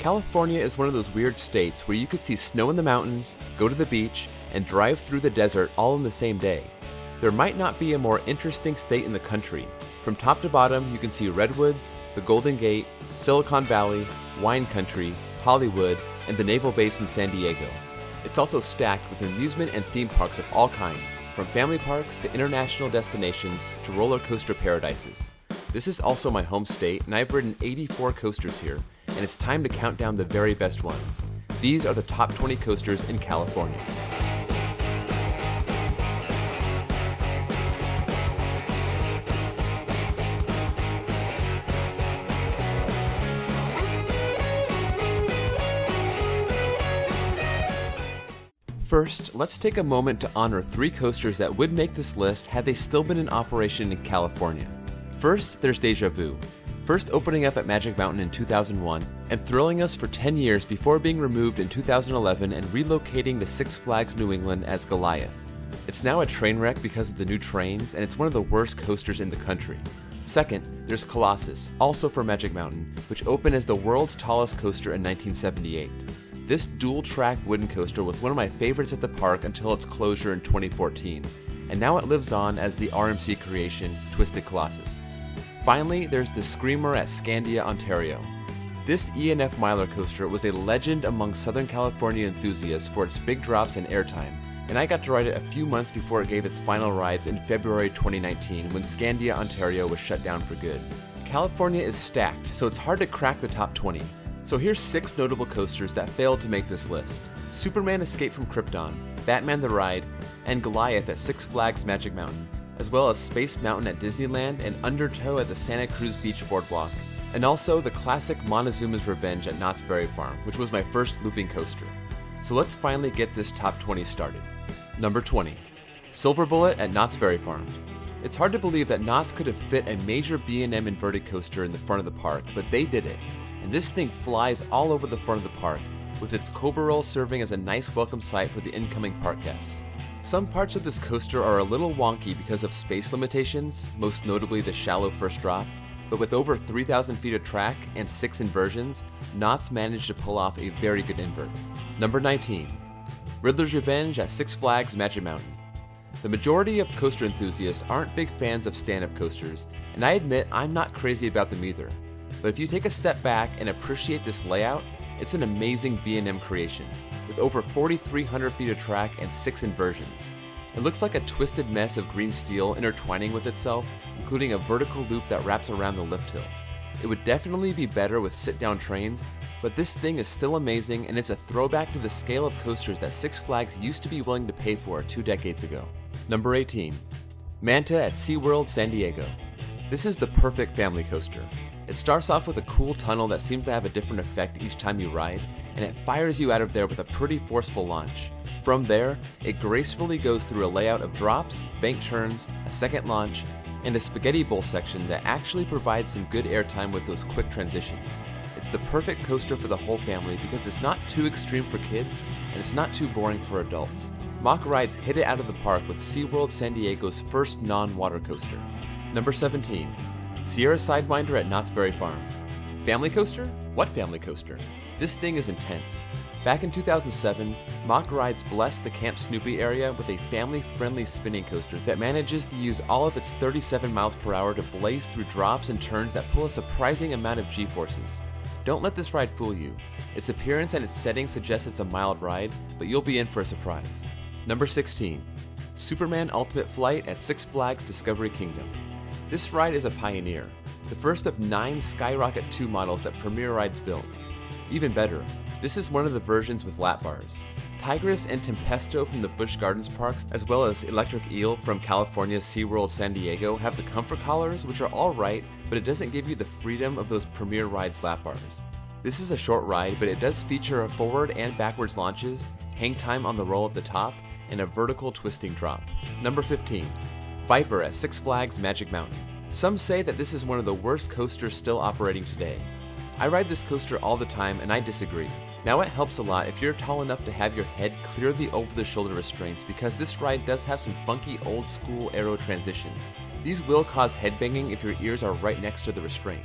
California is one of those weird states where you could see snow in the mountains, go to the beach, and drive through the desert all in the same day. There might not be a more interesting state in the country. From top to bottom, you can see redwoods, the Golden Gate, Silicon Valley, wine country, Hollywood, and the naval base in San Diego. It's also stacked with amusement and theme parks of all kinds, from family parks to international destinations to roller coaster paradises. This is also my home state, and I've ridden 84 coasters here, and it's time to count down the very best ones. These are the top 20 coasters in California. First, let's take a moment to honor 3 coasters that would make this list had they still been in operation in California. First, there's Deja Vu, first opening up at Magic Mountain in 2001 and thrilling us for 10 years before being removed in 2011 and relocating to Six Flags New England as Goliath. It's now a train wreck because of the new trains, and it's one of the worst coasters in the country. Second, there's Colossus, also for Magic Mountain, which opened as the world's tallest coaster in 1978. This dual-track wooden coaster was one of my favorites at the park until its closure in 2014, and now it lives on as the RMC creation, Twisted Colossus. Finally, there's the Screamer at Scandia, Ontario. This E&F Miler coaster was a legend among Southern California enthusiasts for its big drops and airtime, and I got to ride it a few months before it gave its final rides in February 2019 when Scandia, Ontario was shut down for good. California is stacked, so it's hard to crack the top 20. So here's 6 notable coasters that failed to make this list. Superman Escape from Krypton, Batman the Ride, and Goliath at Six Flags Magic Mountain, as well as Space Mountain at Disneyland and Undertow at the Santa Cruz Beach Boardwalk, and also the classic Montezuma's Revenge at Knott's Berry Farm, which was my first looping coaster. So let's finally get this top 20 started. Number 20, Silver Bullet at Knott's Berry Farm. It's hard to believe that Knott's could have fit a major B&M inverted coaster in the front of the park, but they did it. And this thing flies all over the front of the park, with its cobra roll serving as a nice welcome sight for the incoming park guests. Some parts of this coaster are a little wonky because of space limitations, most notably the shallow first drop, but with over 3,000 feet of track and 6 inversions, Knott's managed to pull off a very good invert. Number 19, Riddlers Revenge at Six Flags Magic Mountain. The majority of coaster enthusiasts aren't big fans of stand-up coasters, and I admit I'm not crazy about them either. But if you take a step back and appreciate this layout, it's an amazing B&M creation, with over 4,300 feet of track and 6 inversions. It looks like a twisted mess of green steel intertwining with itself, including a vertical loop that wraps around the lift hill. It would definitely be better with sit-down trains, but this thing is still amazing, and it's a throwback to the scale of coasters that Six Flags used to be willing to pay for 2 decades ago. Number 18, Manta at SeaWorld San Diego. This is the perfect family coaster. It starts off with a cool tunnel that seems to have a different effect each time you ride, and it fires you out of there with a pretty forceful launch. From there, it gracefully goes through a layout of drops, bank turns, a second launch, and a spaghetti bowl section that actually provides some good airtime with those quick transitions. It's the perfect coaster for the whole family because it's not too extreme for kids, and it's not too boring for adults. Mock rides hit it out of the park with SeaWorld San Diego's first non-water coaster. Number 17, Sierra Sidewinder at Knott's Berry Farm. Family coaster? What family coaster? This thing is intense. Back in 2007, Mock Rides blessed the Camp Snoopy area with a family-friendly spinning coaster that manages to use all of its 37 miles per hour to blaze through drops and turns that pull a surprising amount of G-forces. Don't let this ride fool you. Its appearance and its setting suggest it's a mild ride, but you'll be in for a surprise. Number 16, Superman Ultimate Flight at Six Flags Discovery Kingdom. This ride is a pioneer, the first of 9 Skyrocket 2 models that Premier Rides built. Even better, this is one of the versions with lap bars. Tigress and Tempesto from the Busch Gardens parks, as well as Electric Eel from California's SeaWorld San Diego, have the comfort collars, which are alright, but it doesn't give you the freedom of those Premier Rides lap bars. This is a short ride, but it does feature forward and backwards launches, hang time on the roll at the top, and a vertical twisting drop. Number 15, Viper at Six Flags Magic Mountain. Some say that this is one of the worst coasters still operating today. I ride this coaster all the time, and I disagree. Now it helps a lot if you're tall enough to have your head clear the over-the-shoulder restraints, because this ride does have some funky old-school aero transitions. These will cause headbanging if your ears are right next to the restraint.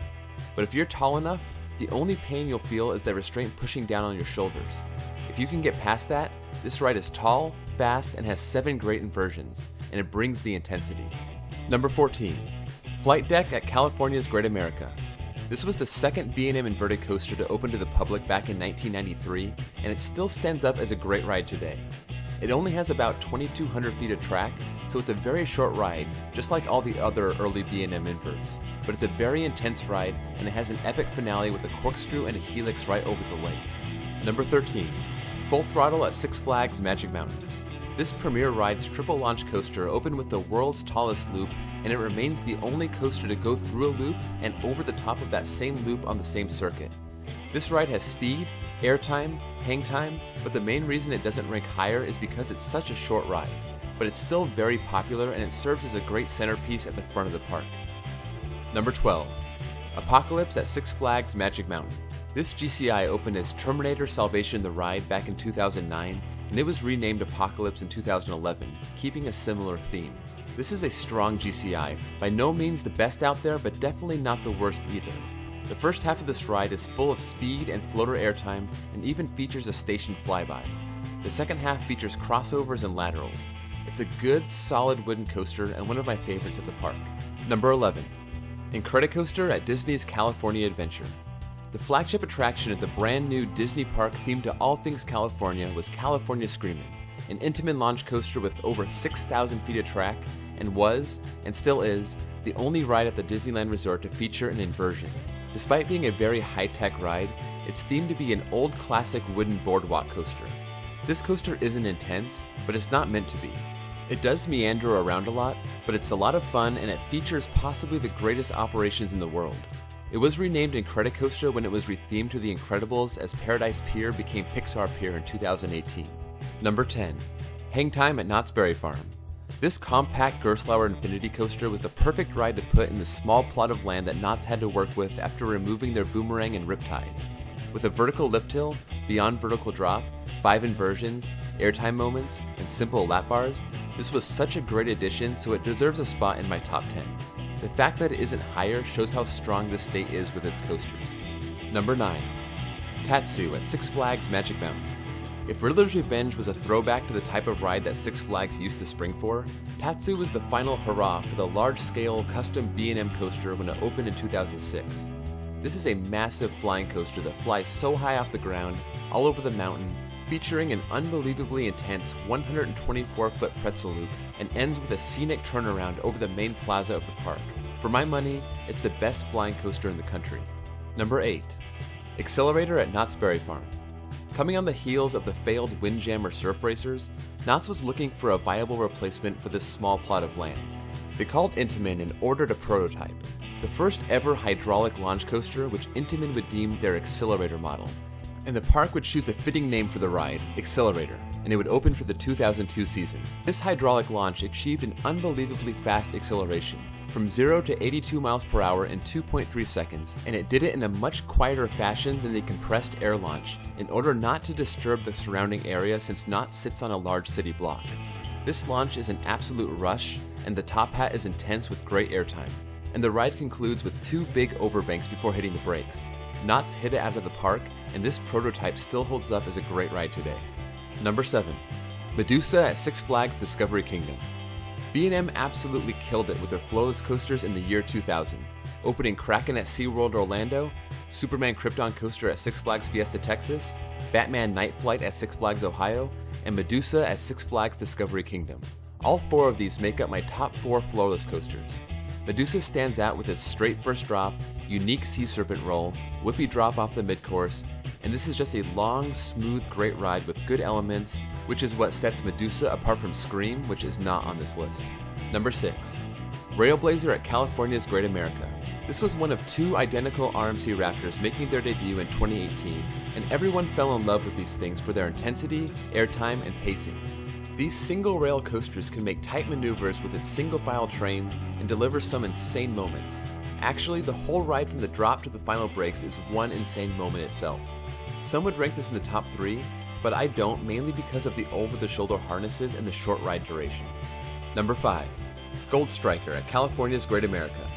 But if you're tall enough, The only pain you'll feel is the restraint pushing down on your shoulders. If you can get past that, this ride is tall, fast, and has 7 great inversions, and it brings the intensity. Number 14. Flight Deck at California's Great America. This was the second B&M inverted coaster to open to the public back in 1993, and it still stands up as a great ride today. It only has about 2,200 feet of track, so it's a very short ride, just like all the other early B&M inverts, but it's a very intense ride, and it has an epic finale with a corkscrew and a helix right over the lake. Number 13. Full Throttle at Six Flags Magic Mountain. This premier ride's triple launch coaster opened with the world's tallest loop, and it remains the only coaster to go through a loop and over the top of that same loop on the same circuit. This ride has speed, airtime, hang time, but the main reason it doesn't rank higher is because it's such a short ride. But it's still very popular, and it serves as a great centerpiece at the front of the park. Number 12. Apocalypse at Six Flags Magic Mountain. This GCI opened as Terminator Salvation the Ride back in 2009, and it was renamed Apocalypse in 2011, keeping a similar theme. This is a strong GCI, by no means the best out there, but definitely not the worst either. The first half of this ride is full of speed and floater airtime, and even features a station flyby. The second half features crossovers and laterals. It's a good, solid wooden coaster and one of my favorites at the park. Number 11. Incredicoaster at Disney's California Adventure. The flagship attraction at the brand new Disney park themed to all things California was California Screamin, an Intamin launch coaster with over 6,000 feet of track, and was, and still is, the only ride at the Disneyland Resort to feature an inversion. Despite being a very high-tech ride, it's themed to be an old classic wooden boardwalk coaster. This coaster isn't intense, but it's not meant to be. It does meander around a lot, but it's a lot of fun, and it features possibly the greatest operations in the world. It was renamed Incredicoaster when it was rethemed to The Incredibles as Paradise Pier became Pixar Pier in 2018. Number 10. Hang Time at Knott's Berry Farm. This compact Gerstlauer Infinity Coaster was the perfect ride to put in the small plot of land that Knott's had to work with after removing their boomerang and riptide. With a vertical lift hill, beyond vertical drop, 5 inversions, airtime moments, and simple lap bars, this was such a great addition, so it deserves a spot in my top 10. The fact that it isn't higher shows how strong this state is with its coasters. Number 9. Tatsu at Six Flags Magic Mountain. If Riddlers Revenge was a throwback to the type of ride that Six Flags used to spring for, Tatsu was the final hurrah for the large-scale custom B&M coaster when it opened in 2006. This is a massive flying coaster that flies so high off the ground, all over the mountain, featuring an unbelievably intense 124-foot pretzel loop and ends with a scenic turnaround over the main plaza of the park. For my money, it's the best flying coaster in the country. Number 8. Accelerator at Knott's Berry Farm. Coming on the heels of the failed Windjammer Surf Racers, Knott's was looking for a viable replacement for this small plot of land. They called Intamin and ordered a prototype, the first ever hydraulic launch coaster which Intamin would deem their Accelerator model. And the park would choose a fitting name for the ride, Accelerator, and it would open for the 2002 season. This hydraulic launch achieved an unbelievably fast acceleration, from 0 to 82 miles per hour in 2.3 seconds, and it did it in a much quieter fashion than the compressed air launch, in order not to disturb the surrounding area since Knott sits on a large city block. This launch is an absolute rush, and the top hat is intense with great airtime, and the ride concludes with 2 big overbanks before hitting the brakes. Knott's hit it out of the park, and this prototype still holds up as a great ride today. Number 7. Medusa at Six Flags Discovery Kingdom. B&M absolutely killed it with their flowless coasters in the year 2000, opening Kraken at SeaWorld Orlando, Superman Krypton Coaster at Six Flags Fiesta Texas, Batman Night Flight at Six Flags Ohio, and Medusa at Six Flags Discovery Kingdom. All 4 of these make up my top 4 floorless coasters. Medusa stands out with its straight first drop, unique sea serpent roll, whippy drop off the mid-course, and this is just a long, smooth, great ride with good elements, which is what sets Medusa apart from Scream, which is not on this list. Number 6. Railblazer at California's Great America. This was one of 2 identical RMC Raptors making their debut in 2018, and everyone fell in love with these things for their intensity, airtime, and pacing. These single-rail coasters can make tight maneuvers with its single-file trains and deliver some insane moments. Actually, the whole ride from the drop to the final brakes is one insane moment itself. Some would rank this in the top 3, but I don't, mainly because of the over-the-shoulder harnesses and the short ride duration. Number 5. Gold Striker at California's Great America.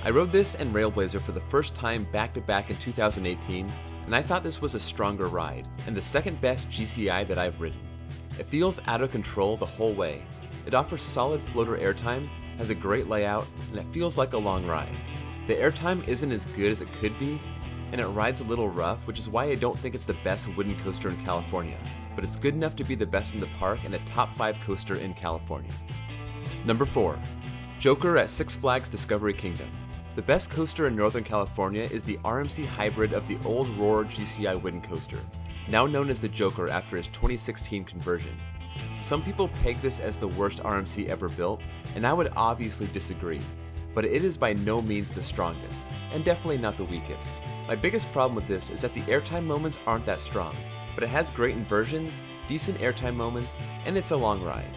I rode this and Railblazer for the first time back-to-back in 2018, and I thought this was a stronger ride, and the second best GCI that I've ridden. It feels out of control the whole way. It offers solid floater airtime, has a great layout, and it feels like a long ride. The airtime isn't as good as it could be, and it rides a little rough, which is why I don't think it's the best wooden coaster in California, but it's good enough to be the best in the park and a top 5 coaster in California. Number 4. Joker at Six Flags Discovery Kingdom. The best coaster in Northern California is the RMC hybrid of the old Roar GCI wooden coaster, now known as the Joker after his 2016 conversion. Some people peg this as the worst RMC ever built, and I would obviously disagree, but it is by no means the strongest, and definitely not the weakest. My biggest problem with this is that the airtime moments aren't that strong, but it has great inversions, decent airtime moments, and it's a long ride.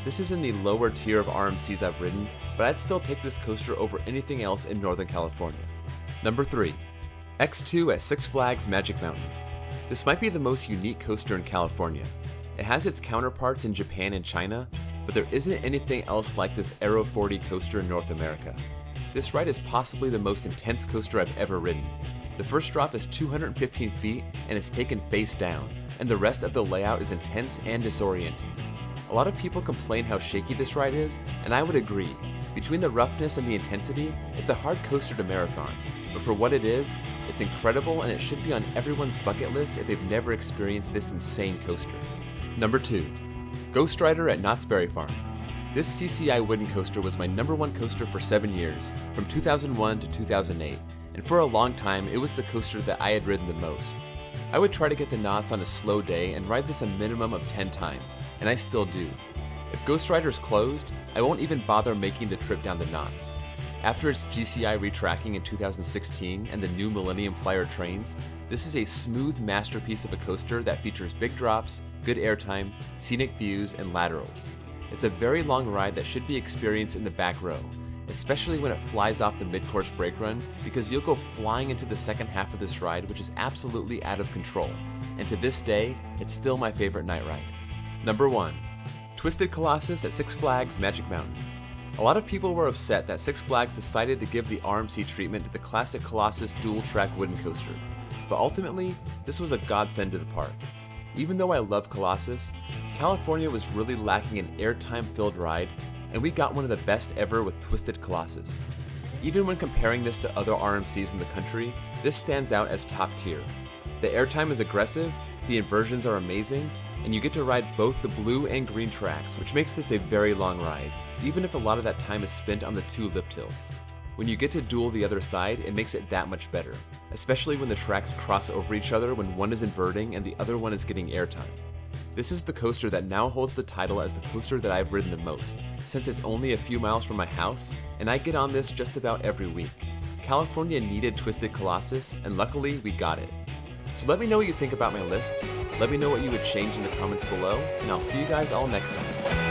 This is in the lower tier of RMCs I've ridden, but I'd still take this coaster over anything else in Northern California. Number 3. X2 at Six Flags Magic Mountain. This might be the most unique coaster in California. It has its counterparts in Japan and China, but there isn't anything else like this Aero 40 coaster in North America. This ride is possibly the most intense coaster I've ever ridden. The first drop is 215 feet and it's taken face down, and the rest of the layout is intense and disorienting. A lot of people complain how shaky this ride is, and I would agree. Between the roughness and the intensity, it's a hard coaster to marathon, but for what it is, it's incredible and it should be on everyone's bucket list if they've never experienced this insane coaster. Number 2. Ghost Rider at Knott's Berry Farm. This CCI wooden coaster was my number 1 coaster for 7 years, from 2001 to 2008, and for a long time it was the coaster that I had ridden the most. I would try to get the knots on a slow day and ride this a minimum of 10 times, and I still do. If Ghost Rider's closed, I won't even bother making the trip down the knots. After its GCI retracking in 2016 and the new Millennium Flyer trains, this is a smooth masterpiece of a coaster that features big drops, good airtime, scenic views, and laterals. It's a very long ride that should be experienced in the back row, especially when it flies off the mid-course brake run, because you'll go flying into the second half of this ride, which is absolutely out of control. And to this day, it's still my favorite night ride. Number 1. Twisted Colossus at Six Flags Magic Mountain. A lot of people were upset that Six Flags decided to give the RMC treatment to the classic Colossus dual-track wooden coaster, but ultimately, this was a godsend to the park. Even though I love Colossus, California was really lacking an airtime-filled ride, and we got one of the best ever with Twisted Colossus. Even when comparing this to other RMCs in the country, this stands out as top tier. The airtime is aggressive, the inversions are amazing, and you get to ride both the blue and green tracks, which makes this a very long ride, even if a lot of that time is spent on the 2 lift hills. When you get to duel the other side, it makes it that much better, especially when the tracks cross over each other when one is inverting and the other one is getting airtime. This is the coaster that now holds the title as the coaster that I've ridden the most, since it's only a few miles from my house, and I get on this just about every week. California needed Twisted Colossus, and luckily we got it. So let me know what you think about my list, let me know what you would change in the comments below, and I'll see you guys all next time.